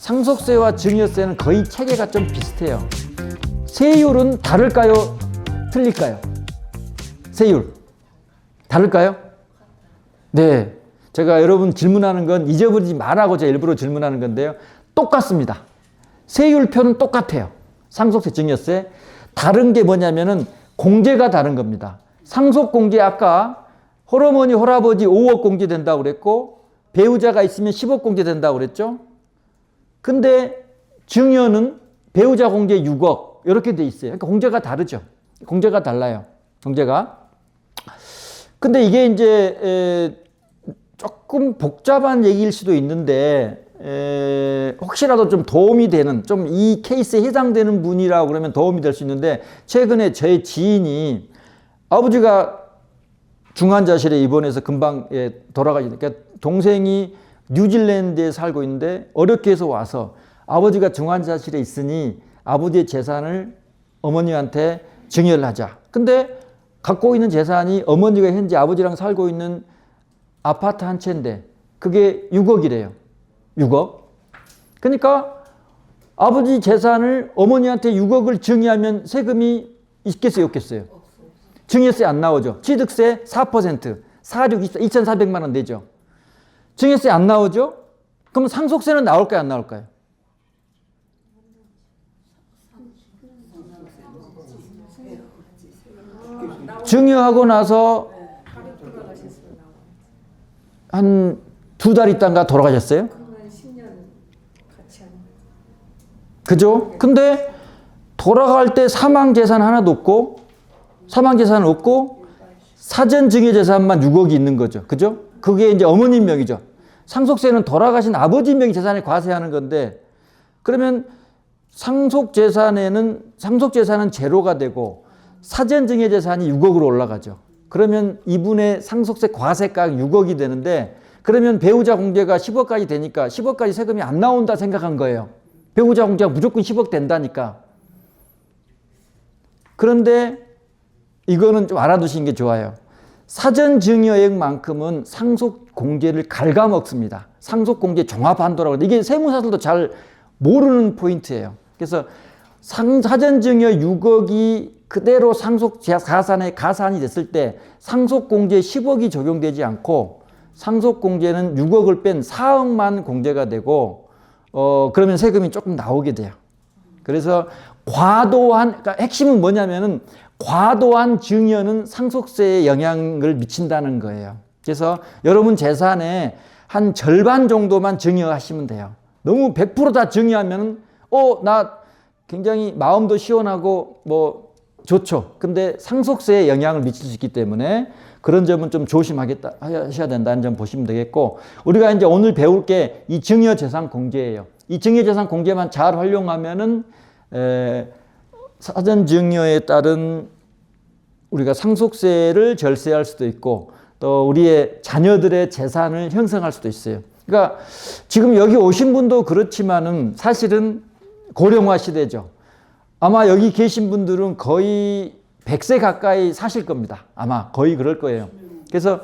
상속세와 증여세는 거의 체계가 좀 비슷해요. 세율은 다를까요? 틀릴까요? 세율 다를까요? 네, 제가 여러분 질문하는 건 잊어버리지 말라고 제가 일부러 질문하는 건데요. 똑같습니다. 세율표는 똑같아요. 상속세, 증여세. 다른 게 뭐냐면은 공제가 다른 겁니다. 상속공제 아까 홀어머니, 홀아버지 5억 공제 된다고 그랬고 배우자가 있으면 10억 공제 된다고 그랬죠. 근데 증여는 배우자 공제 6억 이렇게 돼 있어요. 그러니까 공제가 다르죠. 공제가 달라요. 공제가. 근데 이게 이제 조금 복잡한 얘기일 수도 있는데 혹시라도 좀 도움이 되는, 좀 이 케이스에 해당되는 분이라고 그러면 도움이 될 수 있는데, 최근에 제 지인이 아버지가 중환자실에 입원해서 금방 돌아가시니까 동생이 뉴질랜드에 살고 있는데 어렵게 해서 와서 아버지가 중환자실에 있으니 아버지의 재산을 어머니한테 증여를 하자. 근데 갖고 있는 재산이 어머니가 현재 아버지랑 살고 있는 아파트 한 채인데 그게 6억이래요. 6억. 그러니까 아버지 재산을 어머니한테 6억을 증여하면 세금이 있겠어요, 없겠어요? 증여세 안 나오죠. 취득세 4%, 4, 6, 24, 2,400만 원 내죠. 증여세 안 나오죠? 그럼 상속세는 나올까요, 안 나올까요? 증여하고 나서 한 2달 있다가 돌아가셨어요? 그죠? 근데 돌아갈 때 사망재산 하나도 없고, 사망재산은 없고, 사전증여재산만 6억이 있는 거죠. 그죠? 그게 이제 어머니 명의죠. 상속세는 돌아가신 아버지 명의 재산에 과세하는 건데, 그러면 상속재산은 제로가 되고, 사전증여재산이 6억으로 올라가죠. 그러면 이분의 상속세 과세가가 6억이 되는데, 그러면 배우자 공제가 10억까지 되니까 10억까지 세금이 안 나온다 생각한 거예요. 배우자 공제가 무조건 10억 된다니까. 그런데 이거는 좀 알아두시는 게 좋아요. 사전증여액만큼은 상속공제를 갉아먹습니다. 상속공제 종합한도라고. 이게 세무사들도 잘 모르는 포인트예요. 그래서 사전증여 6억이 그대로 상속자산에 가산이 됐을 때 상속공제 10억이 적용되지 않고 상속공제는 6억을 뺀 4억만 공제가 되고 그러면 세금이 조금 나오게 돼요. 그래서 그러니까 핵심은 뭐냐면은 과도한 증여는 상속세에 영향을 미친다는 거예요. 그래서 여러분 재산의 한 절반 정도만 증여하시면 돼요. 너무 100% 다 증여하면은 나 굉장히 마음도 시원하고 뭐 좋죠. 근데 상속세에 영향을 미칠 수 있기 때문에 그런 점은 좀 조심하셔야 된다는 점 보시면 되겠고, 우리가 이제 오늘 배울 게 이 증여재산 공제예요. 이 증여재산 공제만 잘 활용하면은 사전증여에 따른 우리가 상속세를 절세할 수도 있고 또 우리의 자녀들의 재산을 형성할 수도 있어요. 그러니까 지금 여기 오신 분도 그렇지만은 사실은 고령화 시대죠. 아마 여기 계신 분들은 거의 100세 가까이 사실 겁니다. 아마 거의 그럴 거예요. 그래서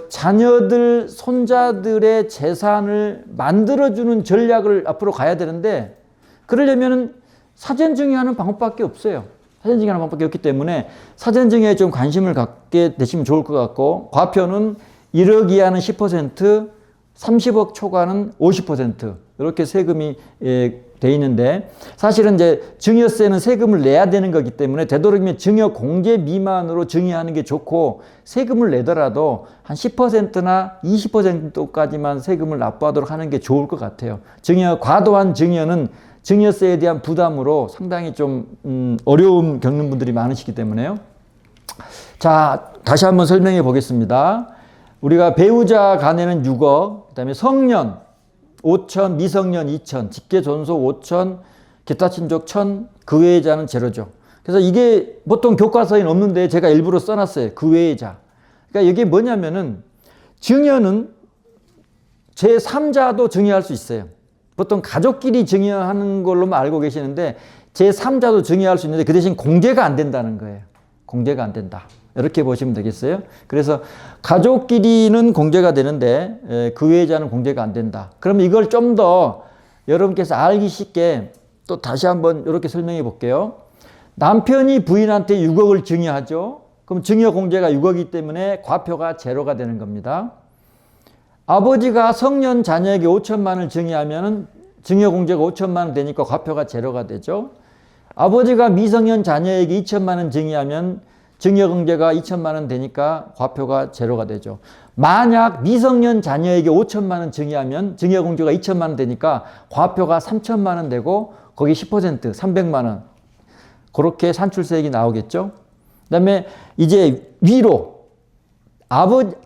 자녀들, 손자들의 재산을 만들어주는 전략을 앞으로 가야 되는데, 그러려면 사전증여하는 방법밖에 없어요. 사전증여하는 방법밖에 없기 때문에 사전증여에 좀 관심을 갖게 되시면 좋을 것 같고, 과표는 1억 이하는 10%, 30억 초과는 50% 이렇게 세금이 돼 있는데, 사실은 이제 증여세는 세금을 내야 되는 거기 때문에 되도록이면 증여 공제 미만으로 증여하는 게 좋고, 세금을 내더라도 한 10%나 20%까지만 세금을 납부하도록 하는 게 좋을 것 같아요. 과도한 증여는 증여세에 대한 부담으로 상당히 좀 어려움 겪는 분들이 많으시기 때문에요. 자, 다시 한번 설명해 보겠습니다. 우리가 배우자 간에는 6억, 그 다음에 성년 5천, 미성년 2천, 직계존속 5천, 기타 친족 1,000, 그 외자는 제로죠. 그래서 이게 보통 교과서에는 없는데 제가 일부러 써놨어요. 그 외자. 그러니까 이게 뭐냐면은 증여는 제3자도 증여할 수 있어요. 보통 가족끼리 증여하는 걸로만 알고 계시는데 제3자도 증여할 수 있는데 그 대신 공제가 안 된다는 거예요. 공제가 안 된다. 이렇게 보시면 되겠어요. 그래서 가족끼리는 공제가 되는데 그 외자는 공제가 안 된다. 그럼 이걸 좀 더 여러분께서 알기 쉽게 또 다시 한번 이렇게 설명해 볼게요. 남편이 부인한테 6억을 증여하죠. 그럼 증여 공제가 6억이기 때문에 과표가 제로가 되는 겁니다. 아버지가 성년 자녀에게 5천만 원을 증여하면 증여 공제가 5천만 원 되니까 과표가 제로가 되죠. 아버지가 미성년 자녀에게 2천만 원 증여하면 증여 공제가 2천만 원 되니까 과표가 제로가 되죠. 만약 미성년 자녀에게 5천만 원 증여하면 증여 공제가 2천만 원 되니까 과표가 3천만 원 되고 거기 10% 300만 원. 그렇게 산출세액이 나오겠죠. 그다음에 이제 위로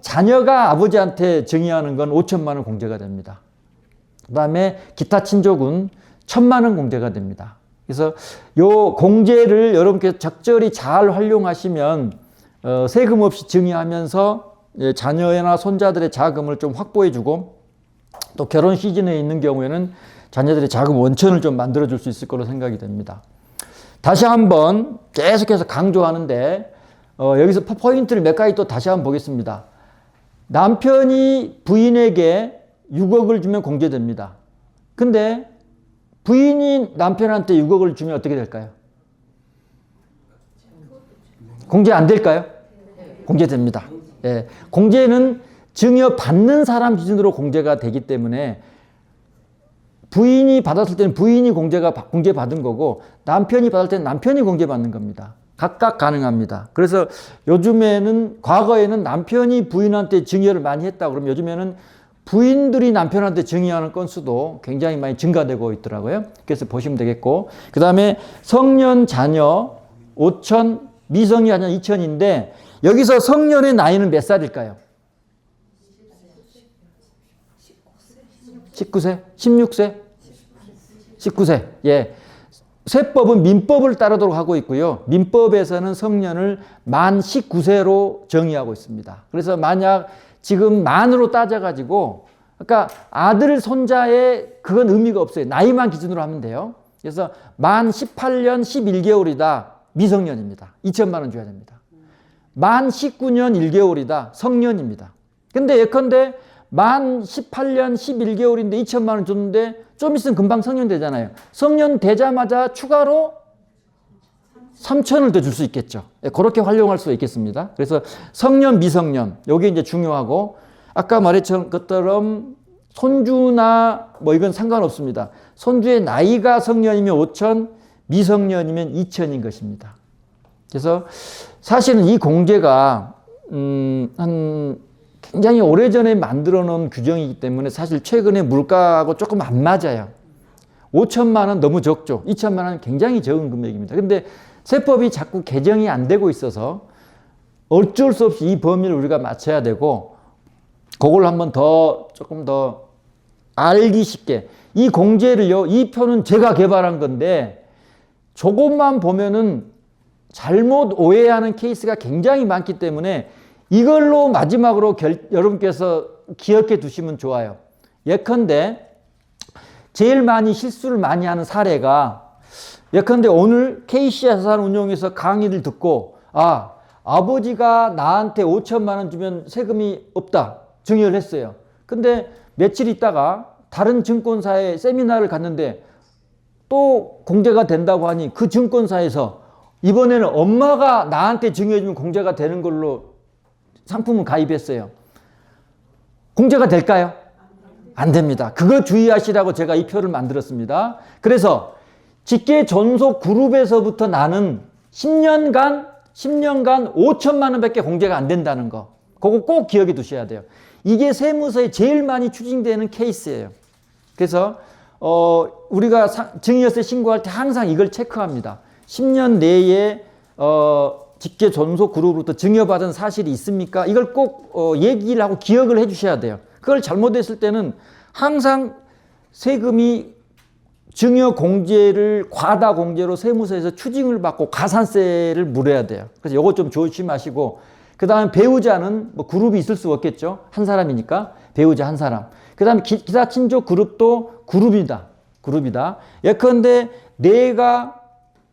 자녀가 아버지한테 증여하는 건 5천만 원 공제가 됩니다. 그다음에 기타 친족은 1,000만 원 공제가 됩니다. 그래서 요 공제를 여러분께서 적절히 잘 활용하시면 세금 없이 증여하면서 자녀나 손자들의 자금을 좀 확보해주고 또 결혼 시즌에 있는 경우에는 자녀들의 자금 원천을 좀 만들어줄 수 있을 거로 생각이 됩니다. 다시 한번 계속해서 강조하는데 여기서 포인트를 몇 가지 또 다시 한번 보겠습니다. 남편이 부인에게 6억을 주면 공제됩니다. 근데 부인이 남편한테 6억을 주면 어떻게 될까요? 공제 안 될까요? 공제됩니다. 예, 공제는 증여 받는 사람 기준으로 공제가 되기 때문에 부인이 받았을 때는 부인이 공제받은 거고 남편이 받을 때는 남편이 공제받는 겁니다. 각각 가능합니다. 그래서 요즘에는 과거에는 남편이 부인한테 증여를 많이 했다 그러면 요즘에는 부인들이 남편한테 증여하는 건수도 굉장히 많이 증가되고 있더라고요. 그래서 보시면 되겠고 그 다음에 성년 자녀 5천 미성년 자녀 2천인데 여기서 성년의 나이는 몇 살일까요? 19세? 16세? 19세. 예. 세법은 민법을 따르도록 하고 있고요. 민법에서는 성년을 만 19세로 정의하고 있습니다. 그래서 만약 지금 만으로 따져가지고, 그러니까 아들, 손자의 그건 의미가 없어요. 나이만 기준으로 하면 돼요. 그래서 만 18년 11개월이다. 미성년입니다. 2천만 원 줘야 됩니다. 만 19년 1개월이다. 성년입니다. 근데 예컨대 만 18년 11개월인데 2천만 원 줬는데 좀 있으면 금방 성년 되잖아요. 성년 되자마자 추가로 3천을 더 줄 수 있겠죠. 그렇게 활용할 수 있겠습니다. 그래서 성년, 미성년, 요게 이제 중요하고, 아까 말했던 것처럼 손주나 뭐 이건 상관없습니다. 손주의 나이가 성년이면 5천, 미성년이면 2천인 것입니다. 그래서 사실은 이 공제가, 한 굉장히 오래전에 만들어 놓은 규정이기 때문에 사실 최근에 물가하고 조금 안 맞아요. 5천만 원 너무 적죠. 2천만 원 굉장히 적은 금액입니다. 근데 세법이 자꾸 개정이 안 되고 있어서 어쩔 수 없이 이 범위를 우리가 맞춰야 되고, 그걸 한번 조금 더 알기 쉽게. 이 공제를요, 이 표는 제가 개발한 건데, 조금만 보면은 잘못 오해하는 케이스가 굉장히 많기 때문에 이걸로 마지막으로 여러분께서 기억해 두시면 좋아요. 예컨대 제일 많이 실수를 많이 하는 사례가, 예컨대 오늘 KC자산운용에서 강의를 듣고 아버지가 나한테 5천만 원 주면 세금이 없다 증여를 했어요. 근데 며칠 있다가 다른 증권사에 세미나를 갔는데 또 공제가 된다고 하니 그 증권사에서 이번에는 엄마가 나한테 증여해주면 공제가 되는 걸로 상품을 가입했어요. 공제가 될까요? 안 됩니다. 그거 주의하시라고 제가 이 표를 만들었습니다. 그래서 직계 존속 그룹에서부터 나는 10년간 5천만 원밖에 공제가 안 된다는 거. 그거 꼭 기억해 두셔야 돼요. 이게 세무서에 제일 많이 추징되는 케이스예요. 그래서 우리가 증여세 신고할 때 항상 이걸 체크합니다. 10년 내에 직계 존속 그룹으로부터 증여받은 사실이 있습니까? 이걸 꼭 얘기를 하고 기억을 해 주셔야 돼요. 그걸 잘못했을 때는 항상 세금이 증여 공제를 과다 공제로 세무서에서 추징을 받고 가산세를 물어야 돼요. 그래서 이거 좀 조심하시고, 그 다음에 배우자는 뭐 그룹이 있을 수 없겠죠. 한 사람이니까 배우자 한 사람. 그 다음에 기타 친족 그룹도 그룹이다. 예컨대 내가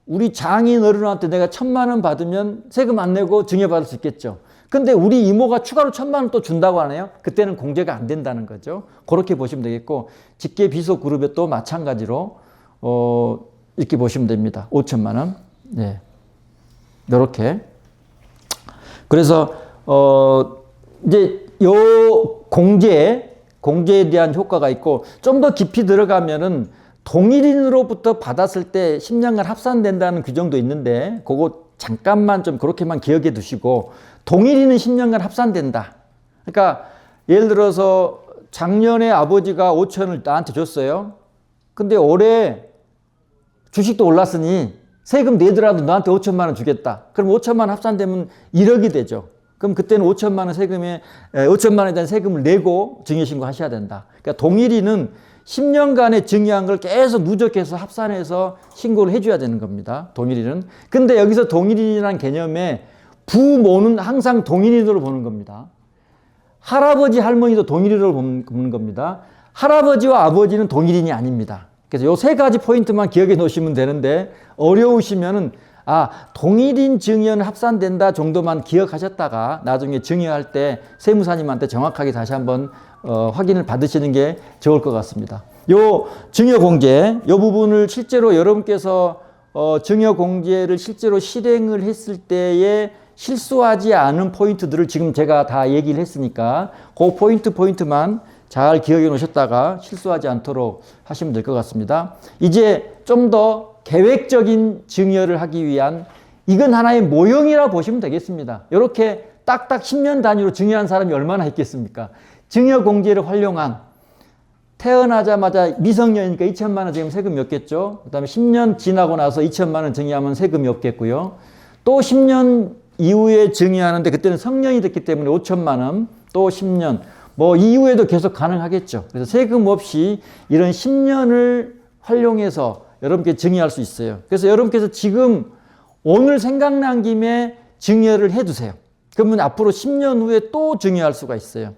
우리 장인 어른한테 내가 1,000만 원 받으면 세금 안 내고 증여받을 수 있겠죠. 근데 우리 이모가 추가로 1,000만 원 또 준다고 하네요. 그때는 공제가 안 된다는 거죠. 그렇게 보시면 되겠고, 직계 비속 그룹에 또 마찬가지로 이렇게 보시면 됩니다. 5,000만 원. 네. 이렇게. 그래서 이제 요 공제에 대한 효과가 있고, 좀 더 깊이 들어가면은 동일인으로부터 받았을 때 10년간 합산된다는 규정도 있는데, 그거 잠깐만 좀 그렇게만 기억해 두시고, 동일인은 10년간 합산된다. 그러니까 예를 들어서 작년에 아버지가 5천을 나한테 줬어요. 근데 올해 주식도 올랐으니 세금 내더라도 너한테 5천만 원 주겠다. 그럼 5천만 원 합산되면 1억이 되죠. 그럼 그때는 5천만 원에 대한 세금을 내고 증여신고 하셔야 된다. 그러니까 동일인은 10년간의 증여한 걸 계속 누적해서 합산해서 신고를 해줘야 되는 겁니다. 동일인은. 근데 여기서 동일인이라는 개념에 부모는 항상 동일인으로 보는 겁니다. 할아버지, 할머니도 동일인으로 보는 겁니다. 할아버지와 아버지는 동일인이 아닙니다. 그래서 요 세 가지 포인트만 기억해 놓으시면 되는데, 어려우시면은 동일인 증여는 합산된다 정도만 기억하셨다가 나중에 증여할 때 세무사님한테 정확하게 다시 한번 확인을 받으시는 게 좋을 것 같습니다. 요 증여공제, 요 부분을 실제로 여러분께서 증여공제를 실제로 실행을 했을 때에 실수하지 않은 포인트들을 지금 제가 다 얘기를 했으니까 그 포인트만 잘 기억해 놓으셨다가 실수하지 않도록 하시면 될 것 같습니다. 이제 좀 더 계획적인 증여를 하기 위한, 이건 하나의 모형이라 보시면 되겠습니다. 이렇게 딱딱 10년 단위로 증여한 사람이 얼마나 있겠습니까? 증여공제를 활용한, 태어나자마자 미성년이니까 2천만 원 증여하면 세금이 없겠죠. 그 다음에 10년 지나고 나서 2천만 원 증여하면 세금이 없겠고요. 또 10년 이후에 증여하는데 그때는 성년이 됐기 때문에 5천만 원, 또 10년, 뭐 이후에도 계속 가능하겠죠. 그래서 세금 없이 이런 10년을 활용해서 여러분께 증여할 수 있어요. 그래서 여러분께서 지금 오늘 생각난 김에 증여를 해두세요. 그러면 앞으로 10년 후에 또 증여할 수가 있어요.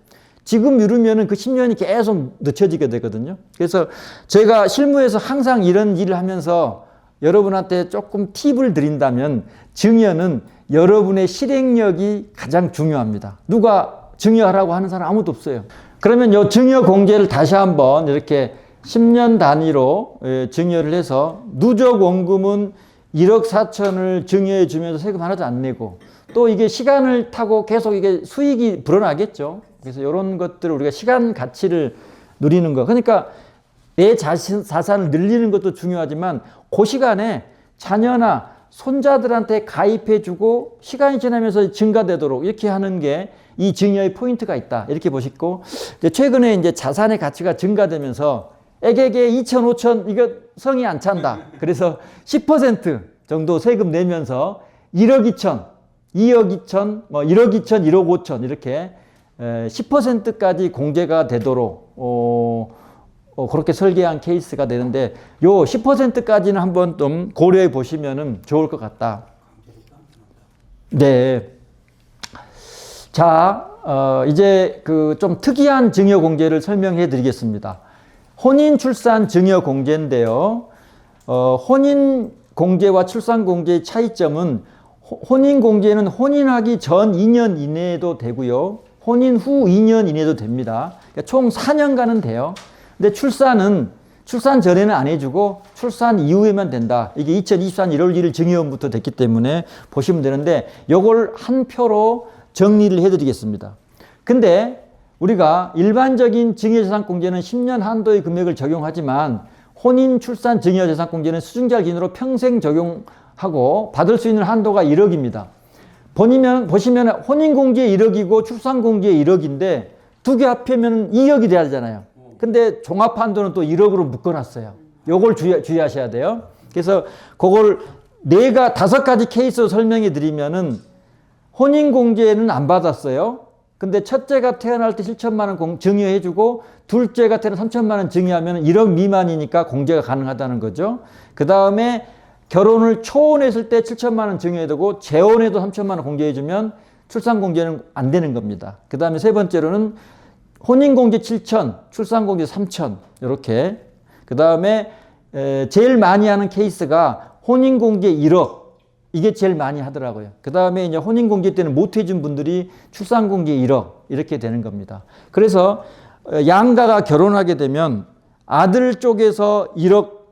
지금 미루면은 그 10년이 계속 늦춰지게 되거든요. 그래서 제가 실무에서 항상 이런 일을 하면서 여러분한테 조금 팁을 드린다면, 증여는 여러분의 실행력이 가장 중요합니다. 누가 증여하라고 하는 사람 아무도 없어요. 그러면 이 증여 공제를 다시 한번 이렇게 10년 단위로 증여를 해서 누적 원금은 1억 4천을 증여해 주면서 세금 하나도 안 내고, 또 이게 시간을 타고 계속 이게 수익이 불어나겠죠. 그래서 이런 것들을 우리가 시간 가치를 누리는 거. 그러니까 내 자산을 늘리는 것도 중요하지만 그 시간에 자녀나 손자들한테 가입해주고 시간이 지나면서 증가되도록 이렇게 하는 게 이 증여의 포인트가 있다. 이렇게 보시고, 최근에 이제 자산의 가치가 증가되면서 애게게 2천, 5천 이거 성이 안 찬다. 그래서 10% 정도 세금 내면서 1억 2천, 2억 2천, 뭐 1억 2천, 1억 5천 이렇게 10%까지 공제가 되도록 그렇게 설계한 케이스가 되는데, 요 10%까지는 한번 좀 고려해 보시면은 좋을 것 같다. 네. 자, 이제 그 좀 특이한 증여 공제를 설명해 드리겠습니다. 혼인 출산 증여 공제인데요. 혼인 공제와 출산 공제의 차이점은, 혼인 공제는 혼인하기 전 2년 이내에도 되고요. 혼인 후 2년 이내도 됩니다. 그러니까 총 4년간은 돼요. 근데 출산 전에는 안 해주고 출산 이후에만 된다. 이게 2024년 1월 1일 증여원부터 됐기 때문에 보시면 되는데, 요걸 한 표로 정리를 해드리겠습니다. 근데 우리가 일반적인 증여재산공제는 10년 한도의 금액을 적용하지만, 혼인 출산 증여재산공제는 수증자 기준으로 평생 적용하고 받을 수 있는 한도가 1억입니다. 보시면 혼인공제 1억이고 출산공제 1억인데 두 개 합하면 2억이 돼야 되잖아요. 근데 종합한도는 또 1억으로 묶어놨어요. 요걸 주의하셔야 돼요. 그래서 그걸 5가지 케이스로 설명해 드리면은, 혼인공제는 안 받았어요. 근데 첫째가 태어날 때 7천만 원 증여해주고, 둘째가 태어나 3천만 원 증여하면 1억 미만이니까 공제가 가능하다는 거죠. 그 다음에 결혼을 초혼했을 때 7천만 원 증여해두고 재혼해도 3천만 원 공제해주면 출산공제는 안 되는 겁니다. 그 다음에 세 번째로는 혼인공제 7천, 출산공제 3천 이렇게. 그 다음에 제일 많이 하는 케이스가 혼인공제 1억, 이게 제일 많이 하더라고요. 그 다음에 이제 혼인공제 때는 못해준 분들이 출산공제 1억 이렇게 되는 겁니다. 그래서 양가가 결혼하게 되면 아들 쪽에서 1억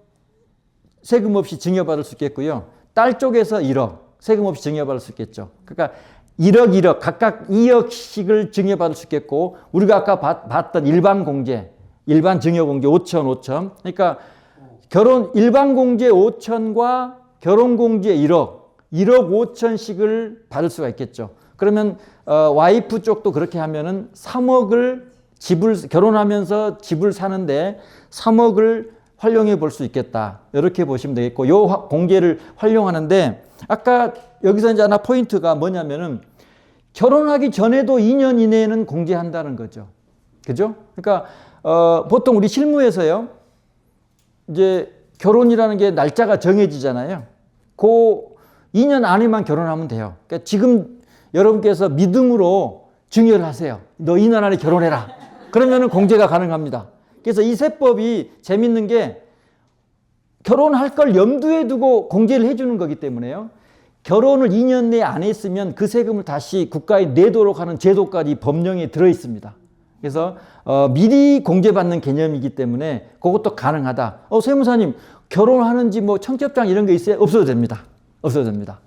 세금 없이 증여받을 수 있겠고요. 딸 쪽에서 1억 세금 없이 증여받을 수 있겠죠. 그러니까 1억 각각 2억씩을 증여받을 수 있겠고, 우리가 아까 봤던 일반 공제, 일반 증여공제 5천. 그러니까 일반 공제 5천과 결혼 공제 1억 5천씩을 받을 수가 있겠죠. 그러면 와이프 쪽도 그렇게 하면은 3억을 결혼하면서 집을 사는데 3억을 활용해 볼 수 있겠다. 이렇게 보시면 되겠고, 요 공제를 활용하는데 아까 여기서 이제 하나 포인트가 뭐냐면은 결혼하기 전에도 2년 이내에는 공제한다는 거죠. 그죠? 그러니까 보통 우리 실무에서요, 이제 결혼이라는 게 날짜가 정해지잖아요. 그 2년 안에만 결혼하면 돼요. 그러니까 지금 여러분께서 믿음으로 증여를 하세요. 너 2년 안에 결혼해라. 그러면은 공제가 가능합니다. 그래서 이 세법이 재밌는 게 결혼할 걸 염두에 두고 공제를 해주는 거기 때문에요. 결혼을 2년 내에 안 했으면 그 세금을 다시 국가에 내도록 하는 제도까지 법령에 들어 있습니다. 그래서 미리 공제받는 개념이기 때문에 그것도 가능하다. 세무사님 결혼하는지 뭐 청첩장 이런 게 있어요? 없어도 됩니다. 없어도 됩니다.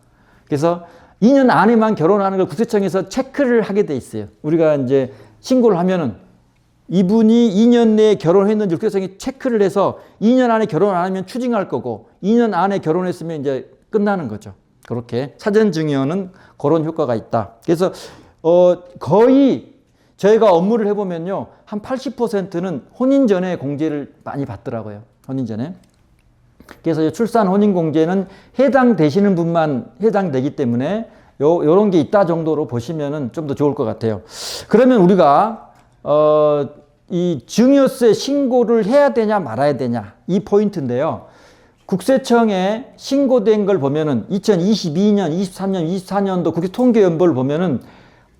그래서 2년 안에만 결혼하는 걸 국세청에서 체크를 하게 돼 있어요. 우리가 이제 신고를 하면은 이분이 2년 내에 결혼했는지 국세청이 체크를 해서 2년 안에 결혼 안 하면 추징할 거고, 2년 안에 결혼했으면 이제 끝나는 거죠. 그렇게 사전 증여는 그런 효과가 있다. 그래서 거의 저희가 업무를 해보면요, 한 80%는 혼인 전에 공제를 많이 받더라고요. 혼인 전에. 그래서 출산 혼인 공제는 해당되시는 분만 해당되기 때문에 요런 게 있다 정도로 보시면은 좀 더 좋을 것 같아요. 그러면 우리가 이 증여세 신고를 해야 되냐 말아야 되냐, 이 포인트인데요. 국세청에 신고된 걸 보면은 2022년, 23년, 24년도 국세 통계연보를 보면은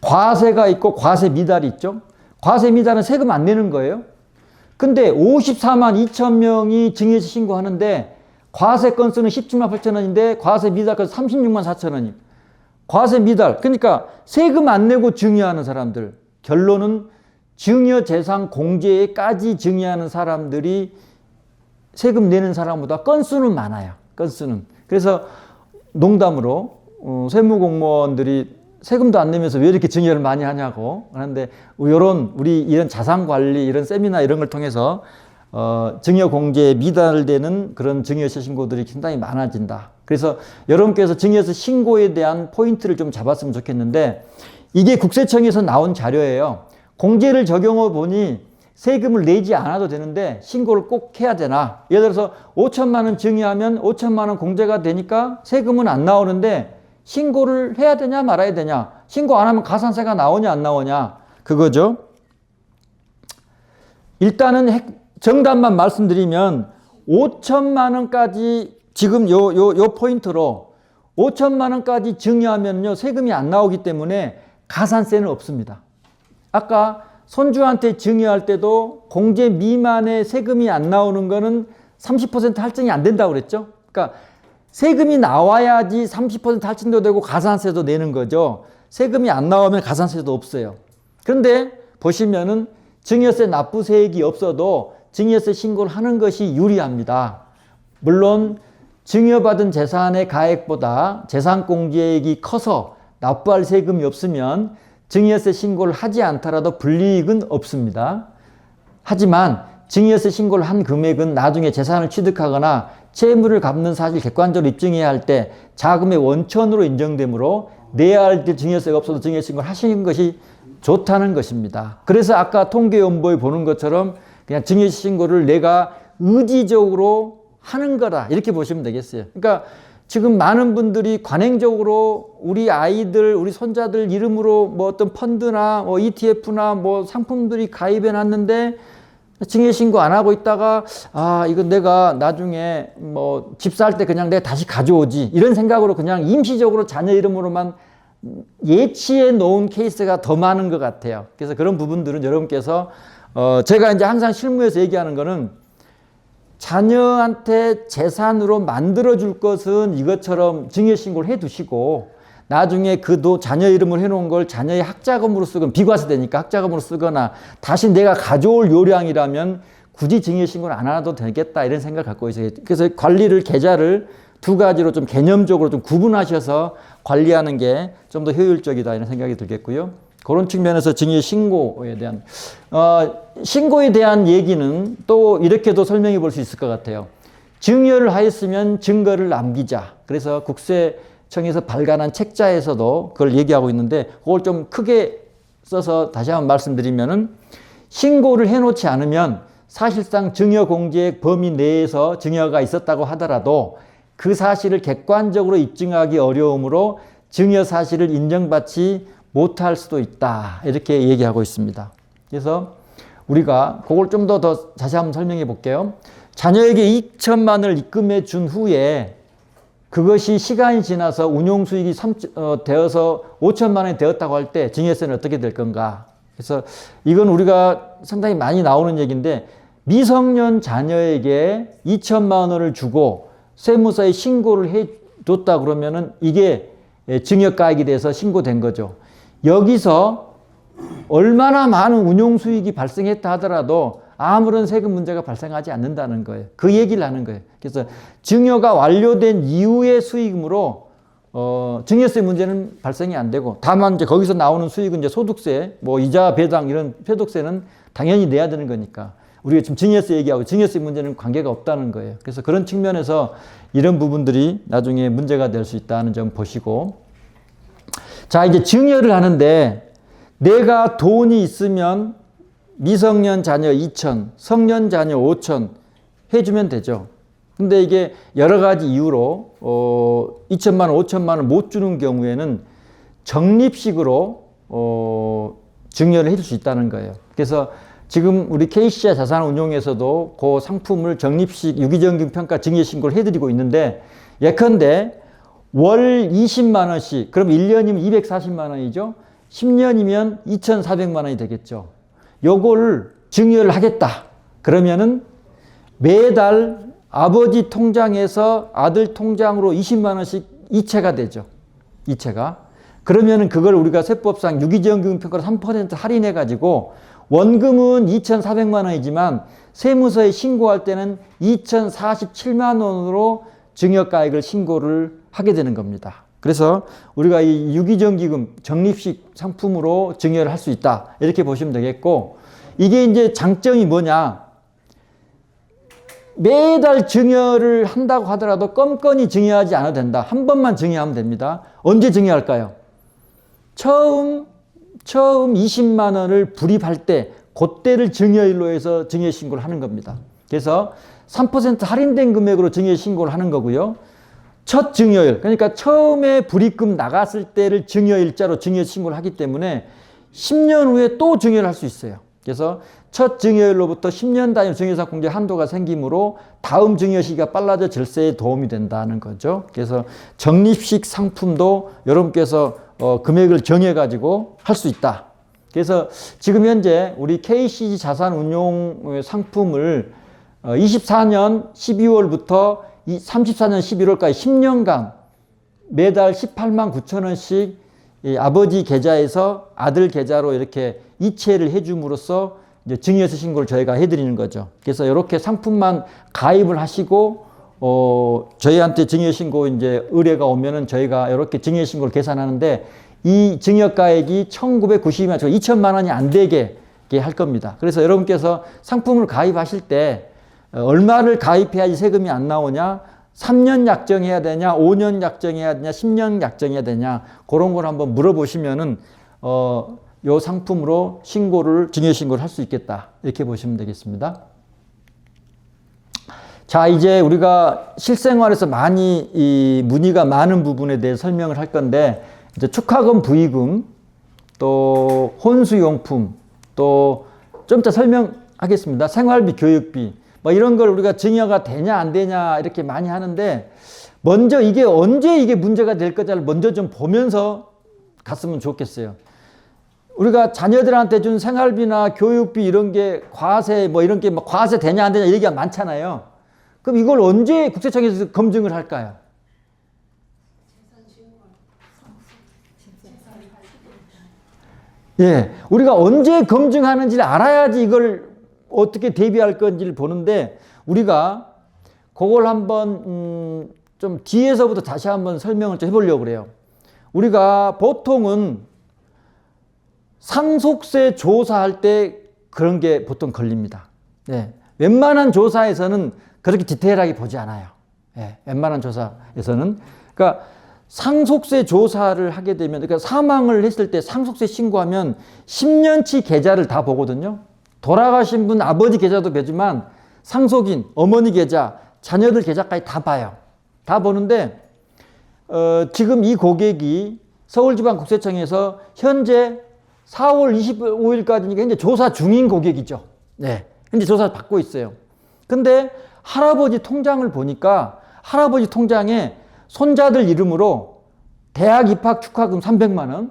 과세가 있고 과세 미달이 있죠. 과세 미달은 세금 안 내는 거예요. 근데 54만 2천 명이 증여세 신고하는데 과세 건수는 17만 8천 원인데 과세 미달 건수 36만 4천 원이. 과세 미달. 그러니까 세금 안 내고 증여하는 사람들. 결론은 증여재산 공제에까지 증여하는 사람들이 세금 내는 사람보다 건수는 많아요. 건수는. 그래서 농담으로 세무공무원들이 세금도 안 내면서 왜 이렇게 증여를 많이 하냐고 하는데, 우리 이런 자산관리 이런 세미나 이런 걸 통해서 증여공제에 미달되는 그런 증여세 신고들이 상당히 많아진다. 그래서 여러분께서 증여세 신고에 대한 포인트를 좀 잡았으면 좋겠는데, 이게 국세청에서 나온 자료예요. 공제를 적용해 보니 세금을 내지 않아도 되는데 신고를 꼭 해야 되나? 예를 들어서 5천만 원 증여하면 5천만 원 공제가 되니까 세금은 안 나오는데 신고를 해야 되냐 말아야 되냐? 신고 안 하면 가산세가 나오냐 안 나오냐? 그거죠. 일단은 정답만 말씀드리면 5천만 원까지 지금 요 포인트로 5천만 원까지 증여하면요 세금이 안 나오기 때문에 가산세는 없습니다. 아까 손주한테 증여할 때도 공제 미만의 세금이 안 나오는 거는 30% 할증이 안 된다고 그랬죠. 그러니까 세금이 나와야지 30% 할증도 되고 가산세도 내는 거죠. 세금이 안 나오면 가산세도 없어요. 그런데 보시면은 증여세 납부세액이 없어도 증여세 신고를 하는 것이 유리합니다. 물론 증여받은 재산의 가액보다 재산공제액이 커서 납부할 세금이 없으면 증여세 신고를 하지 않더라도 불이익은 없습니다. 하지만 증여세 신고를 한 금액은 나중에 재산을 취득하거나 채무를 갚는 사실 객관적으로 입증해야 할 때 자금의 원천으로 인정되므로 내야 할 때 증여세가 없어도 증여세 신고를 하시는 것이 좋다는 것입니다. 그래서 아까 통계연보에 보는 것처럼 그냥 증여세 신고를 내가 의지적으로 하는 거다, 이렇게 보시면 되겠어요. 그러니까 지금 많은 분들이 관행적으로 우리 아이들, 우리 손자들 이름으로 뭐 어떤 펀드나 뭐 ETF나 뭐 상품들이 가입해 놨는데 증여신고 안 하고 있다가 이거 내가 나중에 뭐 집 살 때 그냥 내가 다시 가져오지, 이런 생각으로 그냥 임시적으로 자녀 이름으로만 예치해 놓은 케이스가 더 많은 것 같아요. 그래서 그런 부분들은 여러분께서 제가 이제 항상 실무에서 얘기하는 거는 자녀한테 재산으로 만들어줄 것은 이것처럼 증여신고를 해두시고 나중에 자녀 이름을 해놓은 걸 자녀의 학자금으로 쓰거나 비과세되니까 학자금으로 쓰거나 다시 내가 가져올 요량이라면 굳이 증여신고를 안 하도 되겠다 이런 생각을 갖고 있어요. 그래서 계좌를 두 가지로 좀 개념적으로 좀 구분하셔서 관리하는 게 좀 더 효율적이다 이런 생각이 들겠고요. 그런 측면에서 증여신고에 대한 신고에 대한 얘기는 또 이렇게도 설명해 볼 수 있을 것 같아요. 증여를 하였으면 증거를 남기자. 그래서 국세청에서 발간한 책자에서도 그걸 얘기하고 있는데 그걸 좀 크게 써서 다시 한번 말씀드리면은 신고를 해놓지 않으면 사실상 증여공제의 범위 내에서 증여가 있었다고 하더라도 그 사실을 객관적으로 입증하기 어려우므로 증여 사실을 인정받지 못할 수도 있다. 이렇게 얘기하고 있습니다. 그래서 우리가 그걸 좀 더 자세히 한번 설명해 볼게요. 자녀에게 2천만 원을 입금해 준 후에 그것이 시간이 지나서 운용수익이 되어서 5천만 원이 되었다고 할 때 증여세는 어떻게 될 건가? 그래서 이건 우리가 상당히 많이 나오는 얘기인데 미성년 자녀에게 2천만 원을 주고 세무서에 신고를 해줬다 그러면은 이게 증여가액이 돼서 신고된 거죠. 여기서 얼마나 많은 운용수익이 발생했다 하더라도 아무런 세금 문제가 발생하지 않는다는 거예요. 그 얘기를 하는 거예요. 그래서 증여가 완료된 이후의 수익이므로 증여세 문제는 발생이 안 되고 다만 이제 거기서 나오는 수익은 이제 소득세, 뭐 이자 배당 이런 소득세는 당연히 내야 되는 거니까 우리가 지금 증여세 얘기하고 증여세 문제는 관계가 없다는 거예요. 그래서 그런 측면에서 이런 부분들이 나중에 문제가 될 수 있다는 점 보시고 자 이제 증여를 하는데 내가 돈이 있으면 미성년 자녀 2천, 성년 자녀 5천 해주면 되죠. 근데 이게 여러 가지 이유로 2천만 원, 5천만 원 못 주는 경우에는 적립식으로 증여를 해줄 수 있다는 거예요. 그래서 지금 우리 KCI 자산운용에서도 그 상품을 적립식 유기정기 평가 증여신고를 해드리고 있는데 예컨대 월 20만 원씩 그럼 1년이면 240만 원이죠. 10년이면 2,400만 원이 되겠죠. 요걸 증여를 하겠다. 그러면은 매달 아버지 통장에서 아들 통장으로 20만 원씩 이체가 되죠. 이체가. 그러면은 그걸 우리가 세법상 유기정기 평가로 3% 할인해 가지고 원금은 2,400만 원이지만 세무서에 신고할 때는 2,047만 원으로 증여가액을 신고를 하게 되는 겁니다. 그래서 우리가 이 유기정기금 적립식 상품으로 증여를 할 수 있다. 이렇게 보시면 되겠고 이게 이제 장점이 뭐냐. 매달 증여를 한다고 하더라도 껌껌이 증여하지 않아도 된다. 한 번만 증여하면 됩니다. 언제 증여할까요? 처음 20만 원을 불입할 때 그때를 증여일로 해서 증여신고를 하는 겁니다. 그래서 3% 할인된 금액으로 증여신고를 하는 거고요. 첫 증여일, 그러니까 처음에 불입금 나갔을 때를 증여일자로 증여신고를 하기 때문에 10년 후에 또 증여를 할 수 있어요. 그래서 첫 증여일로부터 10년 단위 증여사 공제 한도가 생기므로 다음 증여 시기가 빨라져 절세에 도움이 된다는 거죠. 그래서 적립식 상품도 여러분께서 금액을 정해가지고 할 수 있다. 그래서 지금 현재 우리 KCG 자산운용 상품을 24년 12월부터 34년 11월까지 10년간 매달 18만 9천 원씩 아버지 계좌에서 아들 계좌로 이렇게 이체를 해줌으로써 이제 증여세 신고를 저희가 해드리는 거죠. 그래서 이렇게 상품만 가입을 하시고 저희한테 증여신고 이제 의뢰가 오면은 저희가 이렇게 증여신고를 계산하는데 이 증여가액이 1992만, 2천만 원이 안 되게 할 겁니다. 그래서 여러분께서 상품을 가입하실 때 얼마를 가입해야지 세금이 안 나오냐, 3년 약정해야 되냐, 5년 약정해야 되냐, 10년 약정해야 되냐, 그런 걸 한번 물어보시면은, 요 상품으로 증여신고를 할 수 있겠다. 이렇게 보시면 되겠습니다. 자, 이제 우리가 실생활에서 많이 이 문의가 많은 부분에 대해 설명을 할 건데, 이제 축하금, 부의금, 또 혼수용품, 또 좀 이따 설명하겠습니다. 생활비, 교육비, 뭐 이런 걸 우리가 증여가 되냐 안 되냐 이렇게 많이 하는데 먼저 이게 언제 이게 문제가 될 거냐를 먼저 좀 보면서 갔으면 좋겠어요. 우리가 자녀들한테 준 생활비나 교육비 이런 게 과세 뭐 이런 게 뭐 과세 되냐 안 되냐 얘기가 많잖아요. 그럼 이걸 언제 국세청에서 검증을 할까요? 예, 우리가 언제 검증하는지를 알아야지 이걸 어떻게 대비할 건지를 보는데, 우리가 그걸 한번 좀 뒤에서부터 다시 한번 설명을 좀 해보려고 그래요. 우리가 보통은 상속세 조사할 때 그런 게 보통 걸립니다. 예, 웬만한 조사에서는 그렇게 디테일하게 보지 않아요. 예, 웬만한 조사에서는. 그러니까 상속세 조사를 하게 되면, 그러니까 사망을 했을 때 상속세 신고하면 10년치 계좌를 다 보거든요. 돌아가신 분 아버지 계좌도 보지만 상속인, 어머니 계좌, 자녀들 계좌까지 다 봐요. 다 보는데 지금 이 고객이 서울지방국세청에서 현재 4월 25일까지니까 현재 조사 중인 고객이죠. 네, 현재 조사 받고 있어요. 근데 할아버지 통장을 보니까 할아버지 통장에 손자들 이름으로 대학 입학 축하금 300만 원,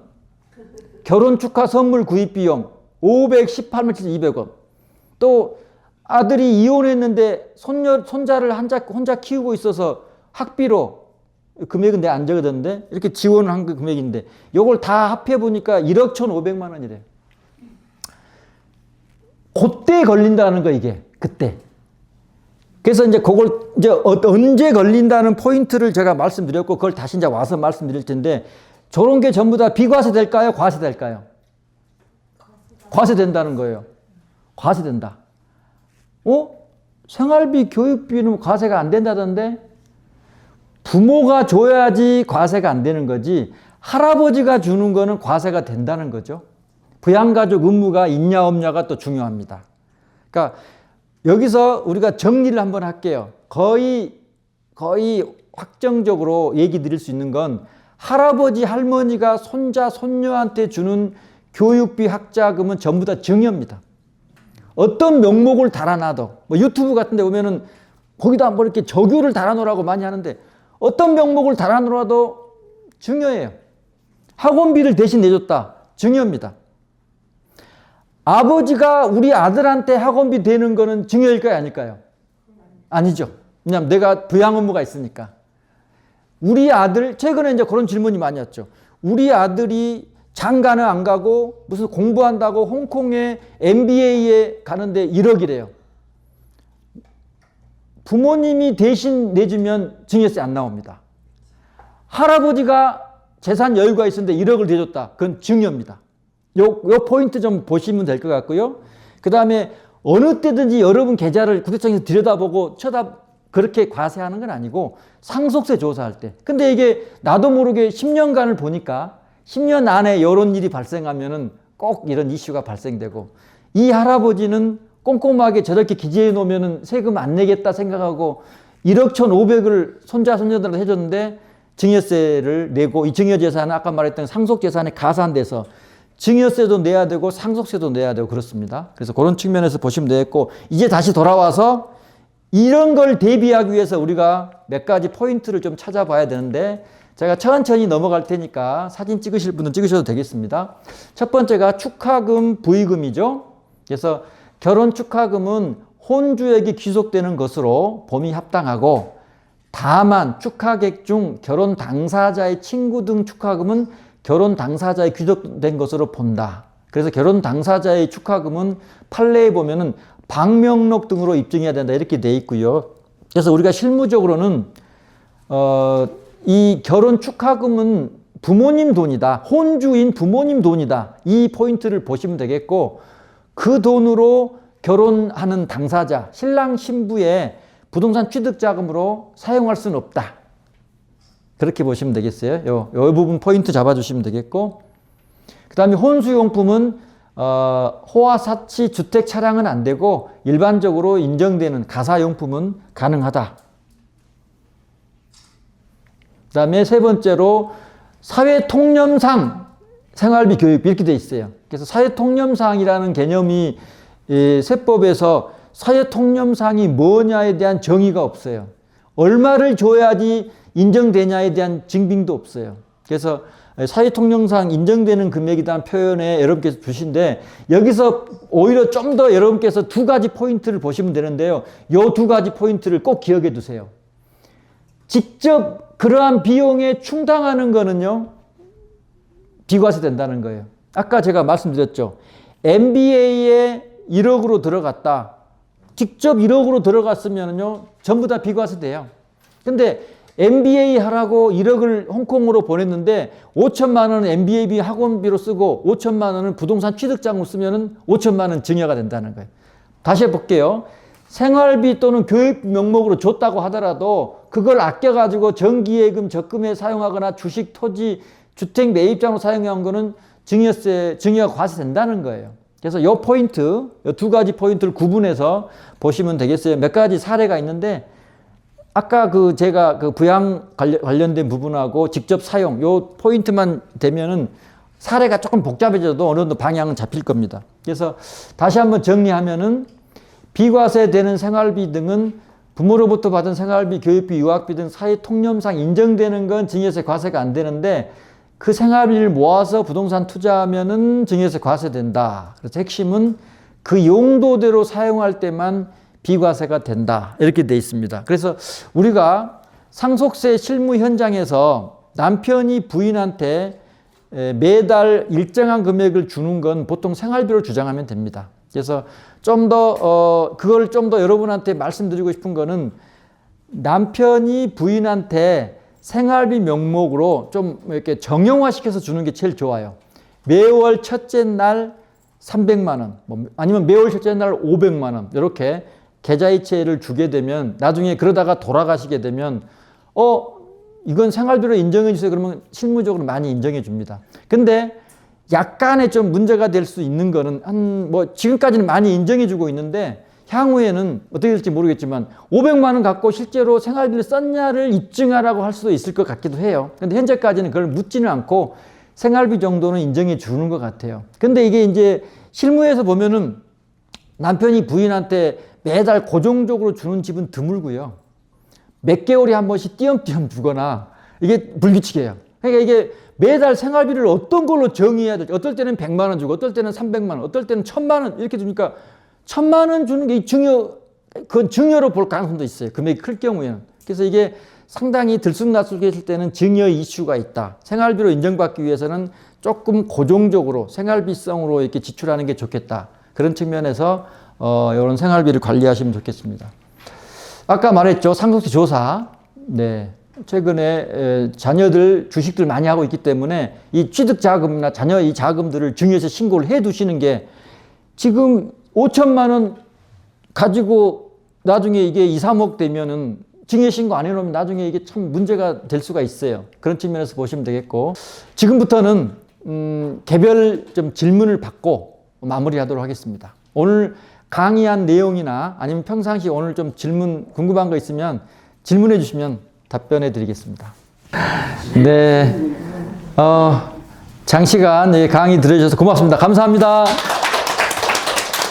결혼 축하 선물 구입 비용 518만 7,200원, 또 아들이 이혼했는데 손자를 혼자 키우고 있어서 학비로, 금액은 내가 안 적어뒀는데 이렇게 지원을 한 금액인데 요걸 다 합해 보니까 1억 1,500만 원이래요. 그때 걸린다는 거, 이게. 그때. 그래서 이제 그걸 이제 언제 걸린다는 포인트를 제가 말씀드렸고, 그걸 다시 이제 와서 말씀드릴 텐데, 저런 게 전부 다 비과세 될까요? 과세 될까요? 과세 된다는 거예요. 과세 된다. 생활비, 교육비는 과세가 안 된다던데? 부모가 줘야지 과세가 안 되는 거지, 할아버지가 주는 거는 과세가 된다는 거죠. 부양가족 의무가 있냐 없냐가 또 중요합니다. 그러니까 여기서 우리가 정리를 한번 할게요. 거의 확정적으로 얘기 드릴 수 있는 건, 할아버지, 할머니가 손자, 손녀한테 주는 교육비, 학자금은 전부 다 증여입니다. 어떤 명목을 달아놔도, 뭐 유튜브 같은 데 보면은 거기다 뭐 이렇게 적유를 달아놓으라고 많이 하는데, 어떤 명목을 달아놓아도 증여예요. 학원비를 대신 내줬다. 증여입니다. 아버지가 우리 아들한테 학원비 대는 거는 증여일까요? 아닐까요? 아니죠. 왜냐하면 내가 부양 의무가 있으니까. 우리 아들, 최근에 이제 그런 질문이 많이 왔죠. 우리 아들이 장가는 안 가고 무슨 공부한다고 홍콩에 MBA에 가는데 1억이래요. 부모님이 대신 내주면 증여세 안 나옵니다. 할아버지가 재산 여유가 있었는데 1억을 대줬다. 그건 증여입니다. 요 포인트 좀 보시면 될 것 같고요. 그 다음에 어느 때든지 여러분 계좌를 국세청에서 들여다보고 그렇게 과세하는 건 아니고, 상속세 조사할 때. 근데 이게 나도 모르게 10년간을 보니까 10년 안에 이런 일이 발생하면은 꼭 이런 이슈가 발생되고, 이 할아버지는 꼼꼼하게 저렇게 기재해 놓으면은 세금 안 내겠다 생각하고 1억 1,500을 손자, 손녀들한테 해줬는데 증여세를 내고, 이 증여재산은 아까 말했던 상속재산에 가산돼서 증여세도 내야 되고 상속세도 내야 되고 그렇습니다. 그래서 그런 측면에서 보시면 되겠고, 이제 다시 돌아와서 이런 걸 대비하기 위해서 우리가 몇 가지 포인트를 좀 찾아봐야 되는데, 제가 천천히 넘어갈 테니까 사진 찍으실 분은 찍으셔도 되겠습니다. 첫 번째가 축하금 부의금이죠. 그래서 결혼 축하금은 혼주에게 귀속되는 것으로 봄이 합당하고, 다만 축하객 중 결혼 당사자의 친구 등 축하금은 결혼 당사자의 귀속된 것으로 본다. 그래서 결혼 당사자의 축하금은 판례에 보면은 방명록 등으로 입증해야 된다, 이렇게 돼 있고요. 그래서 우리가 실무적으로는 이 결혼 축하금은 부모님 돈이다, 혼주인 부모님 돈이다, 이 포인트를 보시면 되겠고, 그 돈으로 결혼하는 당사자, 신랑 신부의 부동산 취득자금으로 사용할 수는 없다. 그렇게 보시면 되겠어요. 요 부분 포인트 잡아주시면 되겠고, 그 다음에 혼수용품은 호화, 사치, 주택, 차량은 안 되고 일반적으로 인정되는 가사용품은 가능하다. 그 다음에 세 번째로 사회통념상 생활비, 교육비 이렇게 돼 있어요. 그래서 사회통념상이라는 개념이 세법에서 사회통념상이 뭐냐에 대한 정의가 없어요. 얼마를 줘야지 인정되냐에 대한 증빙도 없어요. 그래서 사회통념상 인정되는 금액이라는 표현에 여러분께서 주신데 여기서 오히려 좀 더 여러분께서 두 가지 포인트를 보시면 되는데요. 이 두 가지 포인트를 꼭 기억해 두세요. 직접 그러한 비용에 충당하는 거는요. 비과세 된다는 거예요. 아까 제가 말씀드렸죠. MBA에 1억으로 들어갔다. 직접 1억으로 들어갔으면요. 전부 다 비과세 돼요. 근데 MBA 하라고 1억을 홍콩으로 보냈는데 5천만 원은 MBA 학원비로 쓰고 5천만 원은 부동산 취득장으로 쓰면은 5천만 원 증여가 된다는 거예요. 다시 해볼게요. 생활비 또는 교육 명목으로 줬다고 하더라도 그걸 아껴가지고 정기예금, 적금에 사용하거나 주식, 토지, 주택 매입장으로 사용한 거는 증여가 과세된다는 거예요. 그래서 이 포인트, 이 두 가지 포인트를 구분해서 보시면 되겠어요. 몇 가지 사례가 있는데 아까 제가 부양 관련된 부분하고 직접 사용, 요 포인트만 되면은 사례가 조금 복잡해져도 어느 정도 방향은 잡힐 겁니다. 그래서 다시 한번 정리하면은 비과세 되는 생활비 등은 부모로부터 받은 생활비, 교육비, 유학비 등 사회 통념상 인정되는 건 증여세 과세가 안 되는데 그 생활비를 모아서 부동산 투자하면은 증여세 과세된다. 그래서 핵심은 그 용도대로 사용할 때만 비과세가 된다. 이렇게 돼 있습니다. 그래서 우리가 상속세 실무 현장에서 남편이 부인한테 매달 일정한 금액을 주는 건 보통 생활비로 주장하면 됩니다. 그래서 그걸 좀 더 여러분한테 말씀드리고 싶은 거는 남편이 부인한테 생활비 명목으로 좀 이렇게 정형화시켜서 주는 게 제일 좋아요. 매월 첫째 날 300만 원, 아니면 매월 첫째 날 500만 원, 이렇게 계좌이체를 주게 되면 나중에 그러다가 돌아가시게 되면 이건 생활비로 인정해 주세요. 그러면 실무적으로 많이 인정해 줍니다. 근데 약간의 좀 문제가 될 수 있는 거는 지금까지는 많이 인정해 주고 있는데 향후에는 어떻게 될지 모르겠지만 500만 원 갖고 실제로 생활비를 썼냐를 입증하라고 할 수도 있을 것 같기도 해요. 근데 현재까지는 그걸 묻지는 않고 생활비 정도는 인정해 주는 것 같아요. 근데 이게 이제 실무에서 보면은 남편이 부인한테 매달 고정적으로 주는 집은 드물고요. 몇 개월에 한 번씩 띄엄띄엄 주거나 이게 불규칙해요. 그러니까 이게 매달 생활비를 어떤 걸로 정의해야 될지, 어떨 때는 100만 원 주고, 어떨 때는 300만 원, 어떨 때는 1000만 원 이렇게 주니까 1000만 원 주는 게 그건 증여로 볼 가능성도 있어요. 금액이 클 경우에는. 그래서 이게 상당히 들쑥날쑥했을 때는 증여 이슈가 있다. 생활비로 인정받기 위해서는 조금 고정적으로 생활비성으로 이렇게 지출하는 게 좋겠다. 그런 측면에서 이런 생활비를 관리하시면 좋겠습니다. 아까 말했죠. 상속세 조사. 네. 최근에 자녀들 주식들 많이 하고 있기 때문에 이 취득 자금이나 자녀 이 자금들을 증여세 신고를 해 두시는 게 지금 5천만 원 가지고 나중에 이게 2, 3억 되면은 증여 신고 안 해놓으면 나중에 이게 참 문제가 될 수가 있어요. 그런 측면에서 보시면 되겠고, 지금부터는 개별 좀 질문을 받고 마무리하도록 하겠습니다. 오늘 강의한 내용이나 아니면 평상시 오늘 좀 질문 궁금한 거 있으면 질문해 주시면 답변해 드리겠습니다. 네. 장시간 강의 들어주셔서 고맙습니다. 감사합니다.